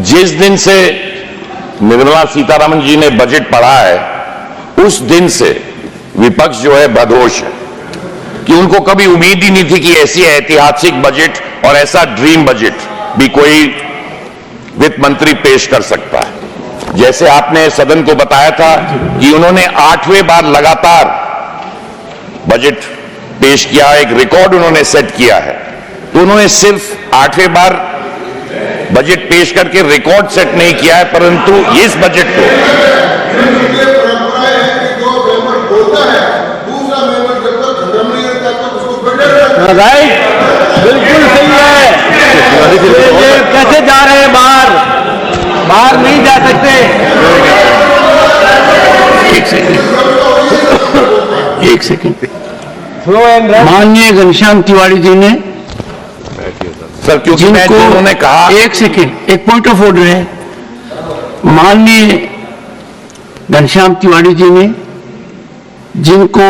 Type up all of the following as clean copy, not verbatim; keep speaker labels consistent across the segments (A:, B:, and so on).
A: जिस दिन से निर्मला सीतारमण जी ने बजट पढ़ा है उस दिन से विपक्ष जो है बदहोश है कि उनको कभी उम्मीद ही नहीं थी कि ऐसी ऐतिहासिक बजट और ऐसा ड्रीम बजट भी कोई वित्त मंत्री पेश कर सकता है। जैसे आपने सदन को बताया था कि उन्होंने 8वें बार लगातार बजट पेश किया, एक रिकॉर्ड उन्होंने सेट किया है। तो उन्होंने सिर्फ 8वें बार बजट पेश करके रिकॉर्ड सेट नहीं किया है, परंतु इस बजट को
B: राइट, बिल्कुल सही है। ये कैसे जा रहे हैं बाहर नहीं जा सकते।
C: एक सेकंड माननीय घनश्याम तिवारी जी ने
A: सर, क्योंकि उन्होंने कहा,
C: एक सेकंड, एक पॉइंट ऑफ ऑर्डर है। माननीय घनश्याम तिवारी जी ने, जिनको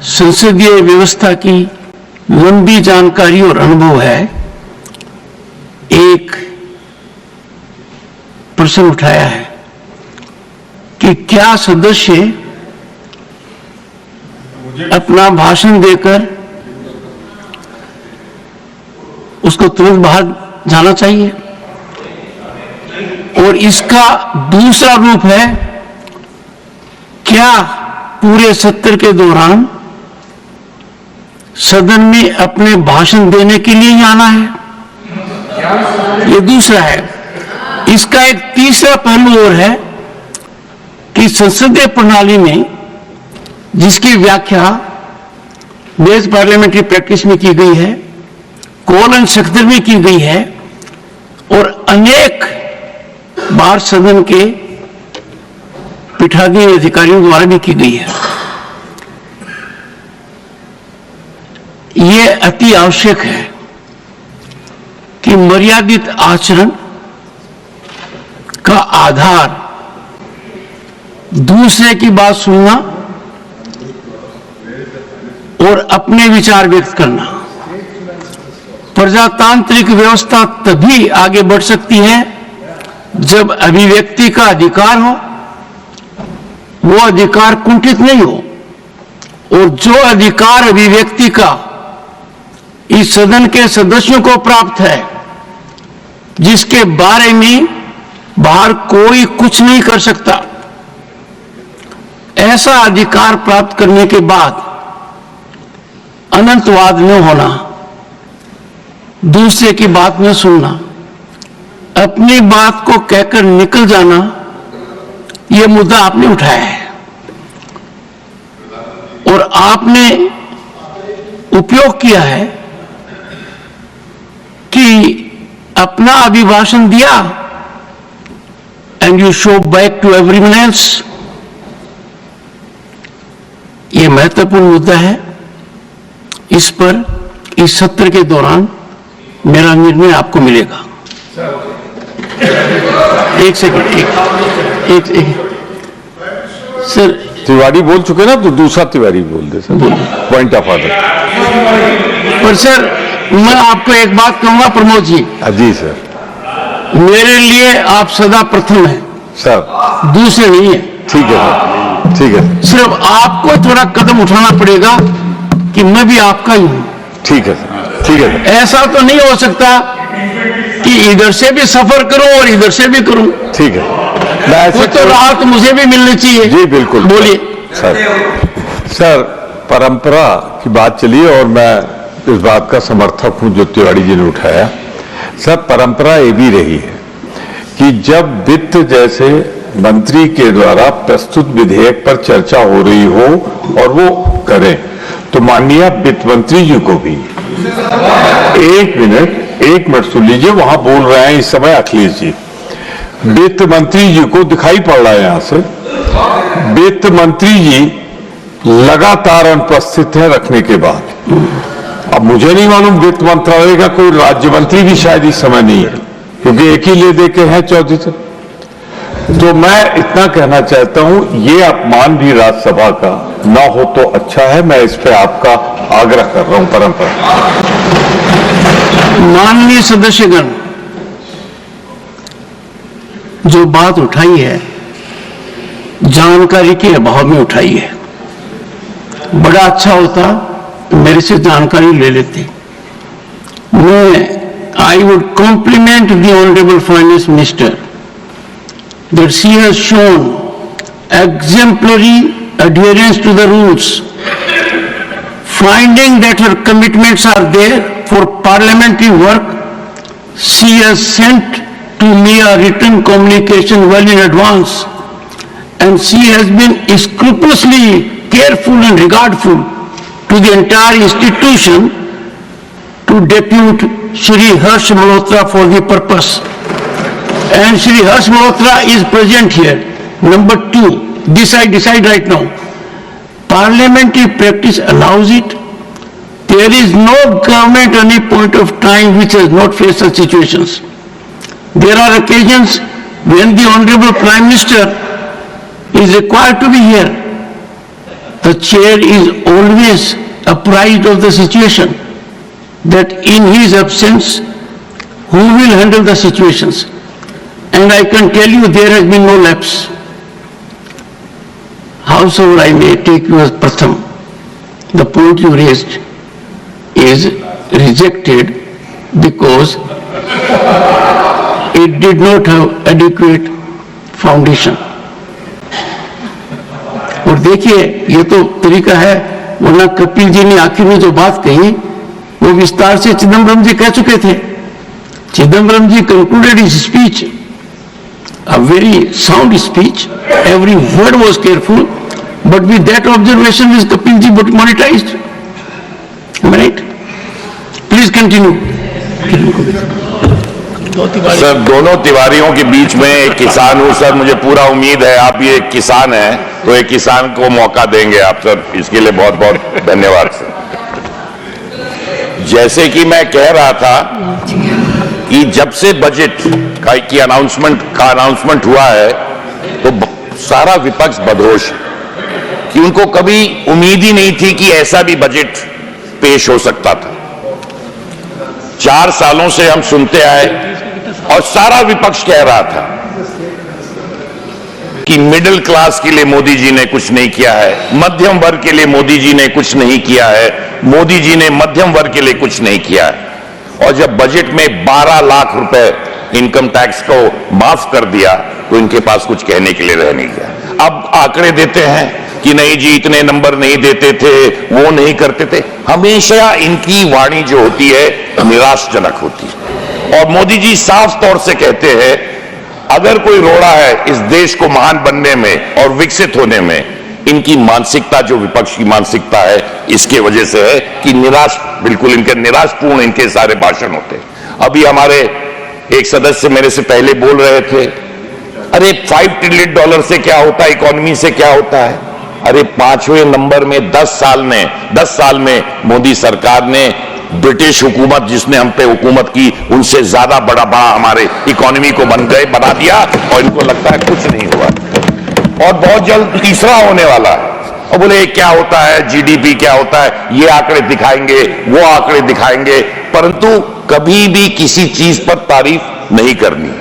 C: संसदीय व्यवस्था की लंबी जानकारी और अनुभव है, एक प्रश्न उठाया है कि क्या सदस्य अपना भाषण देकर उसको तुरंत बाहर जाना चाहिए, और इसका दूसरा रूप है क्या पूरे सत्र के दौरान सदन में अपने भाषण देने के लिए ही आना है। ये दूसरा है। इसका एक तीसरा पहलू और है कि संसदीय प्रणाली में जिसकी व्याख्या बेस पार्लियामेंट्री प्रैक्टिस में की गई है, कॉल एंड सेक्टर में की गई है, और अनेक बार सदन के पीठासीन अधिकारियों द्वारा भी की गई है। यह अति आवश्यक है कि मर्यादित आचरण का आधार दूसरे की बात सुनना और अपने विचार व्यक्त करना। प्रजातांत्रिक व्यवस्था तभी आगे बढ़ सकती है जब अभिव्यक्ति का अधिकार हो, वो अधिकार कुंठित नहीं हो, और जो अधिकार अभिव्यक्ति का इस सदन के सदस्यों को प्राप्त है, जिसके बारे में बाहर कोई कुछ नहीं कर सकता, ऐसा अधिकार प्राप्त करने के बाद अनंतवाद न होना, दूसरे की बात न सुनना, अपनी बात को कहकर निकल जाना, यह मुद्दा आपने उठाया है और आपने उपयोग किया है कि अपना अभिभाषण दिया and you show back to everyone else. यह महत्वपूर्ण मुद्दा है। इस पर इस सत्र के दौरान मेरा निर्णय आपको मिलेगा। एक सेकंड, एक सर,
D: तिवारी बोल चुके ना, तो दूसरा तिवारी बोल दे सर, पॉइंट ऑफ ऑर्डर।
C: पर सर, मैं आपको एक बात कहूंगा प्रमोद जी।
D: जी सर।
C: मेरे लिए आप सदा प्रथम हैं
D: सर,
C: दूसरे नहीं है।
D: ठीक है सर, ठीक है।
C: सिर्फ आपको थोड़ा कदम उठाना पड़ेगा कि मैं भी आपका ही हूं।
D: ठीक है सर, ठीक है सर।
C: ऐसा तो नहीं हो सकता कि इधर से भी सफर करूं और इधर से भी करूं।
D: ठीक है,
C: कुछ तो राहत मुझे भी मिलनी चाहिए।
D: जी बिल्कुल,
C: बोलिए
D: सर। परंपरा की बात चली और मैं इस बात का समर्थक हूं जो तिवारी जी ने उठाया। सर, परंपरा ये भी रही है कि जब वित्त जैसे मंत्री के द्वारा प्रस्तुत विधेयक पर चर्चा हो रही हो और वो करें, तो माननीय वित्त मंत्री जी को भी एक मिनट सुन लीजिए। वहां बोल रहे हैं इस समय अखिलेश जी। वित्त मंत्री जी को दिखाई पड़ रहा है यहां से, वित्त मंत्री जी लगातार अनुपस्थित है रखने के बाद। अब मुझे नहीं मालूम वित्त मंत्रालय का कोई राज्य मंत्री भी शायद इस समय नहीं है, क्योंकि एक ही ले दे के हैं चौधरी से। तो मैं इतना कहना चाहता हूं, ये अपमान भी राज्यसभा का ना हो तो अच्छा है। मैं इस पे आपका आग्रह कर रहा हूं। परंपरा।
C: माननीय सदस्यगण, जो बात उठाई है जानकारी के अभाव में उठाई है। बड़ा अच्छा होता मेरे से जानकारी ले लेते। I would compliment the Honorable Finance Minister that she has shown exemplary adherence to the rules. Finding that her commitments are there for parliamentary work, she has sent to me a written communication well in advance, and she has been scrupulously careful and regardful to the entire institution to depute Shri Harsh Malhotra for the purpose. And Shri Harsh Malhotra is present here. Number 2, this I decide right now. Parliamentary practice allows it. There is no government at any point of time which has not faced such situations. There are occasions when the Honorable Prime Minister is required to be here. The chair is always apprised of the situation, that in his absence, who will handle the situations? And I can tell you there has been no lapse. Howsoever I may take you as Pratham, the point you raised is rejected because it did not have adequate foundation. और देखिए ये तो तरीका है, वरना कपिल जी ने आखिर में जो बात कही वो विस्तार से चिदम्बरम जी कह चुके थे। चिदम्बरम जी concluded his speech, a very sound speech, every word was careful, but with that observation is Kapil ji monetized. Am I right? Please continue.
A: Sir, दोनों तिवारियों के बीच में एक किसान हूं सर, मुझे पूरा उम्मीद है आप ये एक किसान हैं, तो एक किसान को मौका देंगे आप सर, इसके लिए बहुत बहुत धन्यवाद सर। जैसे कि मैं कह रहा था कि जब से बजट की अनाउंसमेंट हुआ है तो सारा विपक्ष बदहोश है कि उनको कभी उम्मीद ही नहीं थी कि ऐसा भी बजट पेश हो सकता था। 4 सालों से हम सुनते आए और सारा विपक्ष कह रहा था कि मिडिल क्लास के लिए मोदी जी ने कुछ नहीं किया है, मध्यम वर्ग के लिए मोदी जी ने कुछ नहीं किया है, मोदी जी ने मध्यम वर्ग के लिए कुछ नहीं किया है। और जब बजट में 12 लाख रुपए इनकम टैक्स को माफ कर दिया तो इनके पास कुछ कहने के लिए रह नहीं गया। अब आंकड़े देते हैं कि नहीं जी इतने नंबर नहीं देते थे, वो नहीं करते थे। हमेशा इनकी वाणी जो होती है निराशजनक होती है। और मोदी जी साफ तौर से कहते हैं अगर कोई रोड़ा है इस देश को महान बनने में और विकसित होने में, इनकी मानसिकता जो विपक्ष की मानसिकता है इसके वजह से है कि निराश, बिल्कुल इनके निराशपूर्ण इनके सारे भाषण होते हैं। अभी हमारे एक सदस्य मेरे से पहले बोल रहे थे अरे $5 ट्रिलियन से क्या होता है, इकोनॉमी से क्या होता है। अरे 5वें नंबर में 10 साल में मोदी सरकार ने ब्रिटिश हुकूमत जिसने हम पे हुकूमत की उनसे ज्यादा बड़ा हमारे इकोनॉमी को बना दिया और इनको लगता है कुछ नहीं हुआ और बहुत जल्द तीसरा होने वाला है। और बोले क्या होता है, जीडीपी क्या होता है, ये आंकड़े दिखाएंगे, वो आंकड़े दिखाएंगे, परंतु कभी भी किसी चीज पर तारीफ नहीं करनी।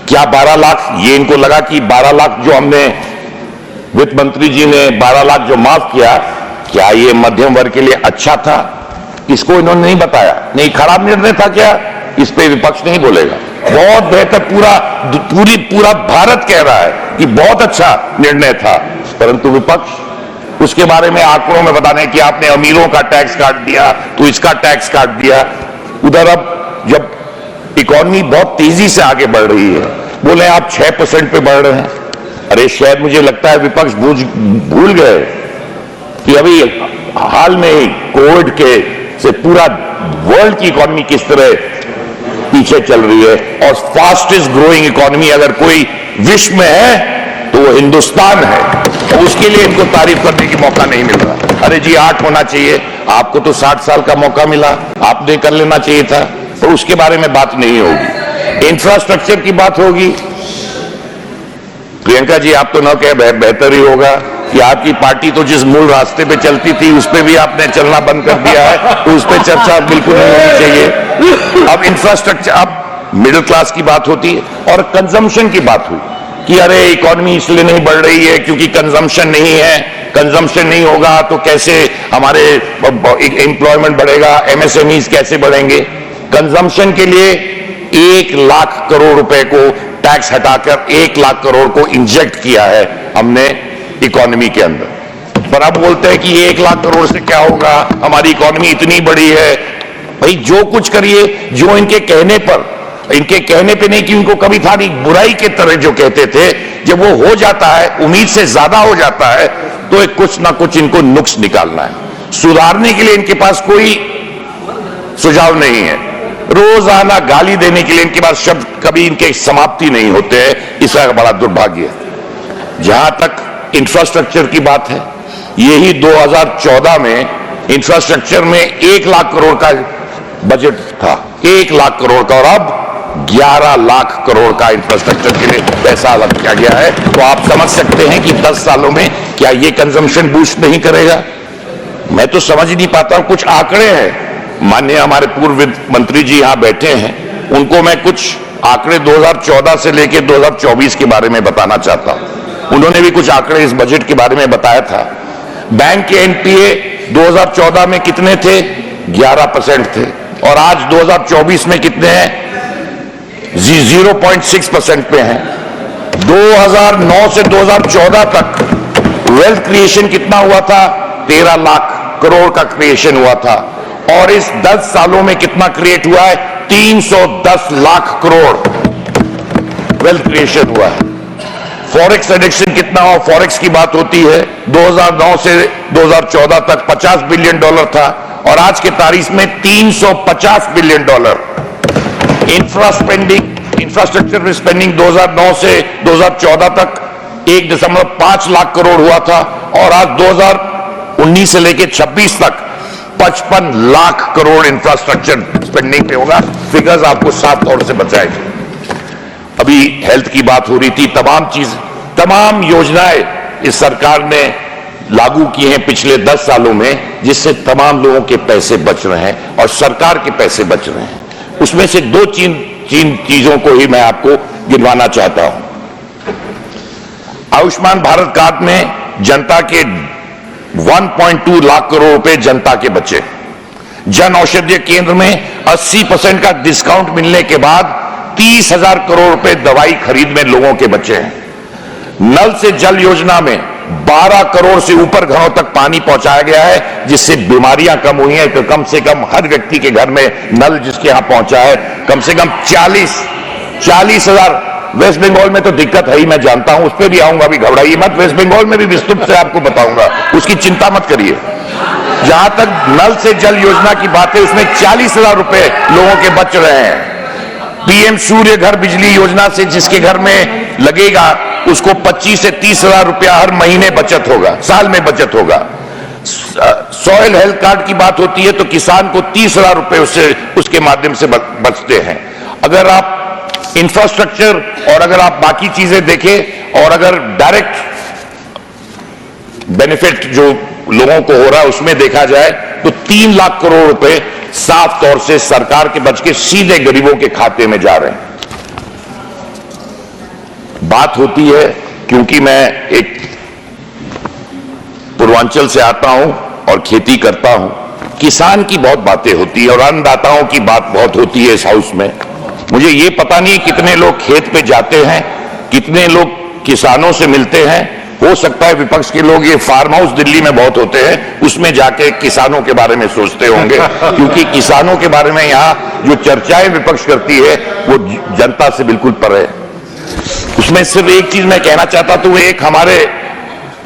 A: क्या 12 लाख, ये इनको लगा कि 12 लाख जो हमने वित्त मंत्री जी ने 12 लाख जो माफ किया, क्या ये मध्यम वर्ग के लिए अच्छा था? इसको इन्होंने नहीं बताया। नहीं, खराब निर्णय था क्या? इस पे विपक्ष नहीं बोलेगा। बहुत बेहतर, पूरा भारत कह रहा है कि बहुत अच्छा निर्णय था, परंतु विपक्ष उसके बारे में आंकड़ों में बताने कि आपने अमीरों का टैक्स काट दिया तो इसका टैक्स काट दिया। उधर अब जब इकोनॉमी बहुत तेजी से आगे बढ़ रही है, बोले आप 6% पे बढ़ रहे हैं। अरे शायद मुझे लगता है विपक्ष भूल गए कि अभी हाल में ही कोविड के से पूरा वर्ल्ड की इकोनॉमी किस तरह पीछे चल रही है और फास्टेस्ट ग्रोइंग इकोनॉमी अगर कोई विश्व में है तो वो हिंदुस्तान है। तो उसके लिए इनको तारीफ करने की मौका नहीं मिल रहा। अरे जी 8 होना चाहिए, आपको तो 60 साल का मौका मिला, आपने कर लेना चाहिए था, तो उसके बारे में बात नहीं होगी। इंफ्रास्ट्रक्चर की बात होगी। प्रियंका जी आप तो न कहे बेहतर ही होगा कि आपकी पार्टी तो जिस मूल रास्ते पे चलती थी उस पे भी आपने चलना बंद कर दिया है, तो उस पे चर्चा बिल्कुल नहीं होनी चाहिए। अब इंफ्रास्ट्रक्चर, अब मिडिल क्लास की बात होती है और कंजम्पशन की बात हुई कि अरे इकोनॉमी इसलिए नहीं बढ़ रही है क्योंकि कंजम्पशन नहीं है, कंजम्पशन नहीं होगा तो कैसे हमारे एम्प्लॉयमेंट बढ़ेगा, एमएसएमईज कैसे बढ़ेंगे। कंजम्पशन के लिए 1 लाख करोड़ रुपए को टैक्स हटाकर 1 लाख करोड़ को इंजेक्ट किया है हमने इकोनॉमी के अंदर। पर अब बोलते हैं कि 1 लाख करोड़ से क्या होगा, हमारी इकोनॉमी इतनी बड़ी है। भाई जो कुछ करिए, जो इनके कहने पे नहीं कि उनको कभी था नहीं, बुराई के तरह जो कहते थे, जब वो हो जाता है, उम्मीद से ज्यादा हो जाता है, तो एक कुछ ना कुछ इनको नुक्स निकालना है। सुधारने के लिए इनके पास कोई सुझाव नहीं है। रोजाना गाली देने के लिए इनके पास शब्द कभी इनके समाप्ति नहीं होते हैं। इसका बड़ा दुर्भाग्य है। जहां तक इंफ्रास्ट्रक्चर की बात है, यही 2014 में इंफ्रास्ट्रक्चर में 1 लाख करोड़ का बजट था, 1 लाख करोड़ का, और अब 11 लाख करोड़ का इंफ्रास्ट्रक्चर के लिए पैसा अलग किया गया है। तो आप समझ सकते हैं कि 10 सालों में क्या ये कंजम्पशन बूस्ट नहीं करेगा। मैं तो समझ नहीं पाता हूं। कुछ आंकड़े हैं, माननीय हमारे पूर्व वित्त मंत्री जी यहां बैठे हैं, उनको मैं कुछ आंकड़े 2014 से लेकर 2024 के बारे में बताना चाहता हूं। उन्होंने भी कुछ आंकड़े इस बजट के बारे में बताया था। बैंक के एनपीए 2014 में कितने थे? 11% थे, और आज 2024 में कितने हैं? 0.6% पे हैं। 2009 से 2014 तक वेल्थ क्रिएशन कितना हुआ था? 13 लाख करोड़ का क्रिएशन हुआ था, और इस 10 सालों में कितना क्रिएट हुआ है? 310 लाख करोड़ वेल्थ क्रिएशन हुआ है। फॉरेक्स एडिक्शन कितना हुआ? फॉरेक्स की बात होती है, 2009 से 2014 तक $50 बिलियन था, और आज के तारीख में $350 बिलियन। इंफ्रास्ट्रक्चर में स्पेंडिंग 2009 से 2014 तक 1.5 लाख करोड़ हुआ था, और आज 2019 से लेकर 26 तक 55 लाख करोड़ इंफ्रास्ट्रक्चर स्पेंडिंग पे होगा। फिगर्स आपको साफ तौर से बताएंगे। अभी हेल्थ की बात हो रही थी, तमाम योजनाएं इस सरकार ने लागू की हैं पिछले 10 सालों में, जिससे तमाम लोगों के पैसे बच रहे हैं और सरकार के पैसे बच रहे हैं। उसमें से दो तीन चीजों को ही मैं आपको गिनवाना चाहता हूं। आयुष्मान भारत कार्ड में जनता के 1.2 लाख करोड़ रुपए जनता के बचे। जन औषधि केंद्र में 80% का डिस्काउंट मिलने के बाद 30,000 करोड़ रुपए दवाई खरीद में लोगों के बचे हैं। नल से जल योजना में 12 करोड़ से ऊपर घरों तक पानी पहुंचाया गया है, जिससे बीमारियां कम हुई हैं। तो कम से कम हर व्यक्ति के घर में नल जिसके यहां पहुंचा है, कम से कम 40,000। वेस्ट बंगाल में तो दिक्कत है ही, मैं जानता हूं, उस पर भी आऊंगा, भी घबराइए मत। वेस्ट बंगाल में भी विस्तृत से आपको बताऊंगा, उसकी चिंता मत करिए। जहां तक नल से जल योजना की बात है, उसमें 40,000 रुपए लोगों के बच रहे हैं। पीएम सूर्य घर बिजली योजना से जिसके घर में लगेगा, उसको 25 से 30,000 रुपया हर महीने बचत होगा, साल में बचत होगा। सॉइल हेल्थ कार्ड की बात होती है तो किसान को 30,000 रुपए उसके माध्यम से बचते हैं। अगर आप इंफ्रास्ट्रक्चर और अगर आप बाकी चीजें देखें, और अगर डायरेक्ट बेनिफिट जो लोगों को हो रहा है उसमें देखा जाए, तो 3 लाख करोड़ रुपए साफ तौर से सरकार के बच के सीधे गरीबों के खाते में जा रहे हैं। बात होती है, क्योंकि मैं एक पूर्वांचल से आता हूं और खेती करता हूं, किसान की बहुत बातें होती है और अन्नदाताओं की बात बहुत होती है इस हाउस में। मुझे ये पता नहीं कितने लोग खेत पे जाते हैं, कितने लोग किसानों से मिलते हैं। हो सकता है विपक्ष के लोग, ये फार्म हाउस दिल्ली में बहुत होते हैं, उसमें जाके किसानों के बारे में सोचते होंगे, क्योंकि किसानों के बारे में यहां जो चर्चाएं विपक्ष करती है वो जनता से बिल्कुल परे है। उसमें सिर्फ एक चीज मैं कहना चाहता था, एक हमारे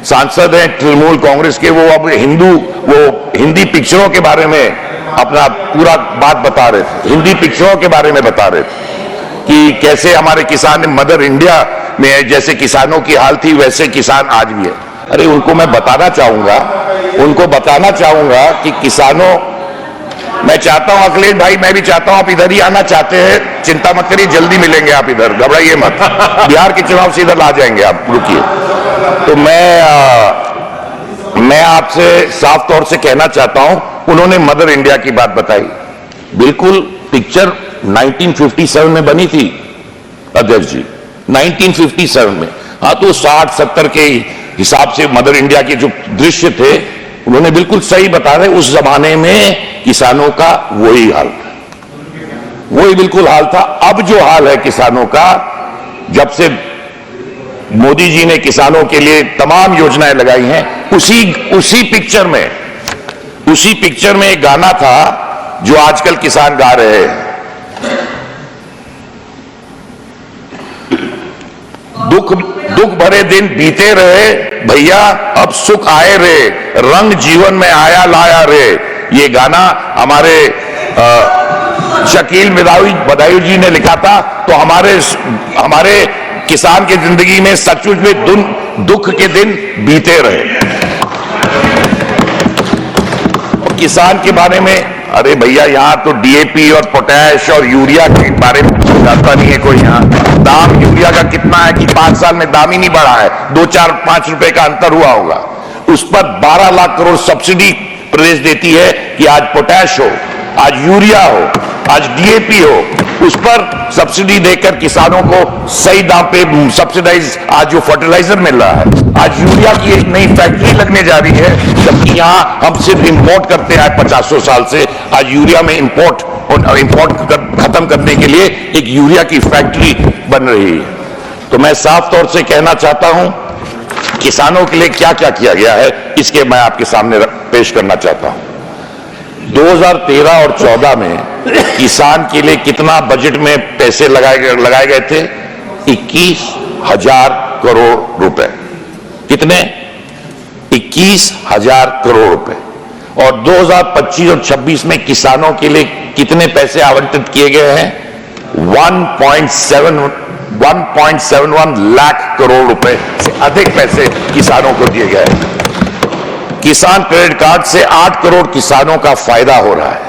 A: सांसद हैं तृणमूल कांग्रेस के, वो अब हिंदी पिक्चरों के बारे में अपना पूरा बात बता रहे थे, हिंदी पिक्चरों के बारे में बता रहे थे कि कैसे हमारे किसान मदर इंडिया में जैसे किसानों की हाल थी वैसे किसान आज भी है। अरे उनको मैं बताना चाहूंगा कि किसानों, मैं चाहता हूं अखिलेश भाई, मैं भी चाहता हूं आप इधर ही आना चाहते हैं, चिंता मत करिए, जल्दी मिलेंगे आप इधर, घबराइए मत। बिहार के चुनाव से इधर आ जाएंगे आप, रुकिए। तो मैं आपसे साफ तौर से कहना चाहता हूं, उन्होंने मदर इंडिया की बात बताई, बिल्कुल पिक्चर 1957 में बनी थी अध्यक्ष जी, 1957 में। हाँ, तो 60-70 के हिसाब से मदर इंडिया के जो दृश्य थे उन्होंने बिल्कुल सही बता रहे, उस जमाने में किसानों का वही हाल था, वही बिल्कुल हाल था। अब जो हाल है किसानों का, जब से मोदी जी ने किसानों के लिए तमाम योजनाएं लगाई हैं, उसी पिक्चर में एक गाना था जो आजकल किसान गा रहे हैं, दुख भरे दिन बीते रहे भैया, अब सुख आए रे, रंग जीवन में आया लाया रे। ये गाना हमारे शकील बदायूं जी ने लिखा था। तो हमारे किसान की जिंदगी में सचमुच में दुख के दिन बीते रहे। और किसान के बारे में, अरे भैया यहां तो डीएपी और पोटैश और यूरिया के बारे में जानता नहीं है कोई। यहां दाम यूरिया का कितना है कि 5 साल में दाम ही नहीं बढ़ा है, 2-4-5 रुपए का अंतर हुआ होगा। उस पर 12 लाख करोड़ सब्सिडी प्रदेश देती है कि आज पोटैश हो, आज यूरिया हो, आज डीएपी हो, उस पर सब्सिडी देकर किसानों को सही दाम पे सब्सिडाइज आज जो फर्टिलाइजर मिल रहा है। आज यूरिया की एक नई फैक्ट्री लगने जा रही है, जबकि यहां हम सिर्फ इंपोर्ट करते आए 50 साल से। आज यूरिया में इंपोर्ट खत्म करने के लिए एक यूरिया की फैक्ट्री बन रही है। तो मैं साफ तौर से कहना चाहता हूं, किसानों के लिए क्या क्या किया गया है इसके मैं आपके सामने पेश करना चाहता हूं। 2013 और 14 में किसान के लिए कितना बजट में पैसे लगाए गए थे? 21,000 करोड़ रुपए। कितने? 21,000 करोड़ रुपए। और 2025 और 26 में किसानों के लिए कितने पैसे आवंटित किए गए हैं? 1.71 लाख करोड़ रुपए से अधिक पैसे किसानों को दिए गए हैं। किसान क्रेडिट कार्ड से 8 करोड़ किसानों का फायदा हो रहा है।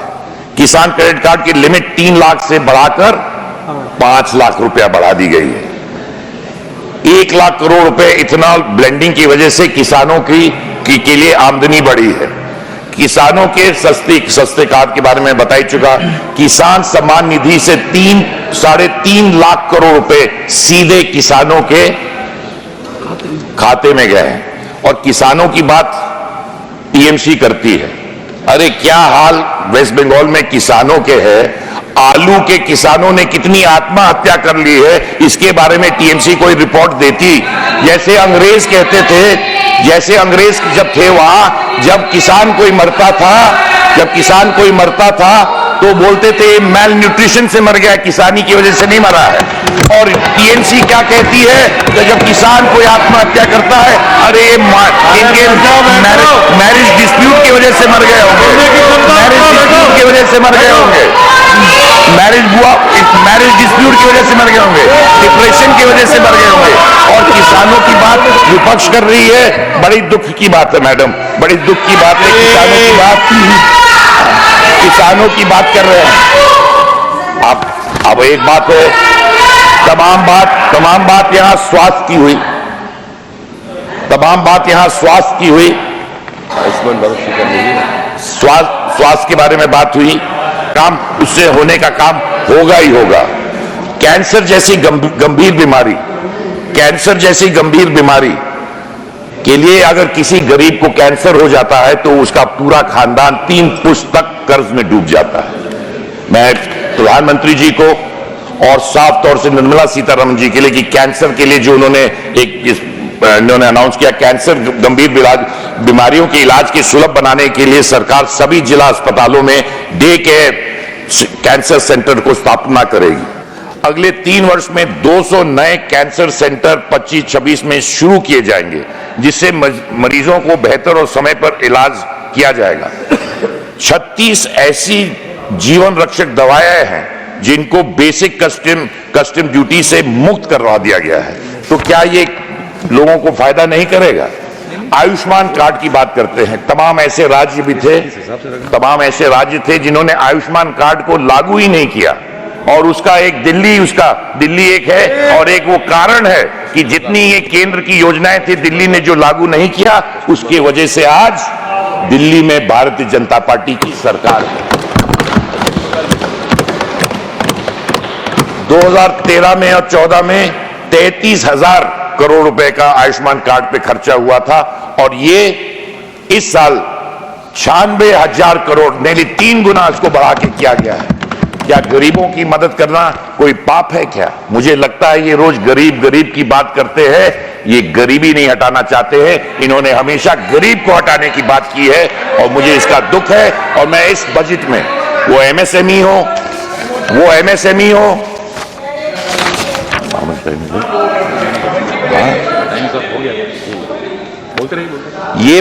A: किसान क्रेडिट कार्ड की लिमिट 3 लाख से बढ़ाकर 5 लाख रुपया बढ़ा दी गई है। 1 लाख करोड़ रुपए इथेनॉल ब्लेंडिंग की वजह से किसानों के लिए आमदनी बढ़ी है। किसानों के सस्ते कार्ड के बारे में बता ही चुका। किसान सम्मान निधि से 3.5 लाख करोड़ रुपए सीधे किसानों के खाते में गए हैं। और किसानों की बात टीएमसी करती है। अरे क्या हाल वेस्ट बंगाल में किसानों के है, आलू के किसानों ने कितनी आत्महत्या कर ली है, इसके बारे में टीएमसी कोई रिपोर्ट देती। जैसे अंग्रेज कहते थे, जैसे अंग्रेज जब थे वहां, जब किसान कोई मरता था तो बोलते थे मेल न्यूट्रिशन से मर गया, किसानी की वजह से नहीं मरा है। और टीएमसी क्या कहती है कि जब किसान कोई आत्महत्या करता है, अरे इनके मैरिज डिस्प्यूट की वजह से मर गए होंगे, मैरिज डिस्प्यूट की वजह से मर गए होंगे, मैरिज डिस्प्यूट की वजह से मर गए होंगे, डिप्रेशन की वजह से मर गए होंगे। और किसानों की बात विपक्ष कर रही है, बड़ी दुख की बात है मैडम, बड़ी दुख की बात है। किसानों की बात कर रहे हैं। अब एक बात है, तमाम बात यहां स्वास्थ्य की हुई, तमाम बात यहां स्वास्थ्य की हुई, स्वास्थ्य के बारे में बात हुई। काम उससे होने का काम होगा ही होगा। कैंसर जैसी गंभीर बीमारी के लिए अगर किसी गरीब को कैंसर हो जाता है तो उसका पूरा खानदान 3 पुश्त तक कर्ज में डूब जाता है। मैं प्रधानमंत्री जी को और साफ तौर से निर्मला सीतारमण जी के लिए कि कैंसर के लिए जो उन्होंने अनाउंस किया, कैंसर गंभीर बीमारियों के इलाज के सुलभ बनाने के लिए सरकार सभी जिला अस्पतालों में डे केयर कैंसर सेंटर को स्थापना करेगी। अगले 3 वर्ष में 200 नए कैंसर सेंटर 25-26 में शुरू किए जाएंगे, जिससे मरीजों को बेहतर और समय पर इलाज किया जाएगा। 36 ऐसी जीवन रक्षक दवाएं हैं जिनको बेसिक कस्टम ड्यूटी से मुक्त करवा दिया गया है। तो क्या ये लोगों को फायदा नहीं करेगा? आयुष्मान कार्ड की बात करते हैं। तमाम ऐसे राज्य थे जिन्होंने आयुष्मान कार्ड को लागू ही नहीं किया। और उसका एक दिल्ली एक है, और एक वो कारण है कि जितनी ये केंद्र की योजनाएं थी दिल्ली ने जो लागू नहीं किया, उसके वजह से आज दिल्ली में भारतीय जनता पार्टी की सरकार है। 2013 में और 14 में 33,000 करोड़ रुपए का आयुष्मान कार्ड पे खर्चा हुआ था, और ये इस साल 96,000 करोड़, नेली 3 गुना इसको बढ़ा के किया गया है। क्या गरीबों की मदद करना कोई पाप है क्या? मुझे लगता है ये रोज गरीब गरीब की बात करते हैं, ये गरीबी नहीं हटाना चाहते हैं। इन्होंने हमेशा गरीब को हटाने की बात की है और मुझे इसका दुख है। और मैं इस बजट में वो एमएसएमई हो, ये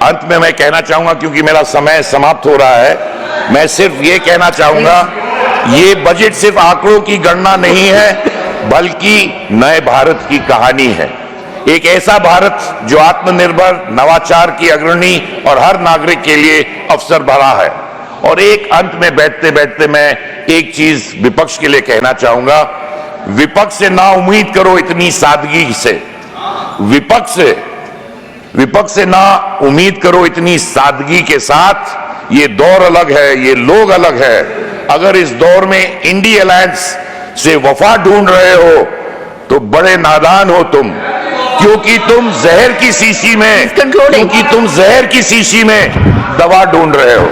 A: अंत में मैं कहना चाहूंगा, क्योंकि मेरा समय समाप्त हो रहा है, मैं सिर्फ ये कहना चाहूंगा, ये बजट सिर्फ आंकड़ों की गणना नहीं है, बल्कि नए भारत की कहानी है। एक ऐसा भारत जो आत्मनिर्भर, नवाचार की अग्रणी और हर नागरिक के लिए अवसर भरा है। और एक अंत में बैठते बैठते मैं एक चीज विपक्ष के लिए कहना चाहूंगा, विपक्ष से ना उम्मीद करो इतनी सादगी से, विपक्ष से ना उम्मीद करो इतनी सादगी के साथ। ये दौर अलग है, ये लोग अलग है। अगर इस दौर में इंडी अलायंस से वफा ढूंढ रहे हो तो बड़े नादान हो तुम, क्योंकि तुम जहर की शीशी में दवा ढूंढ रहे हो।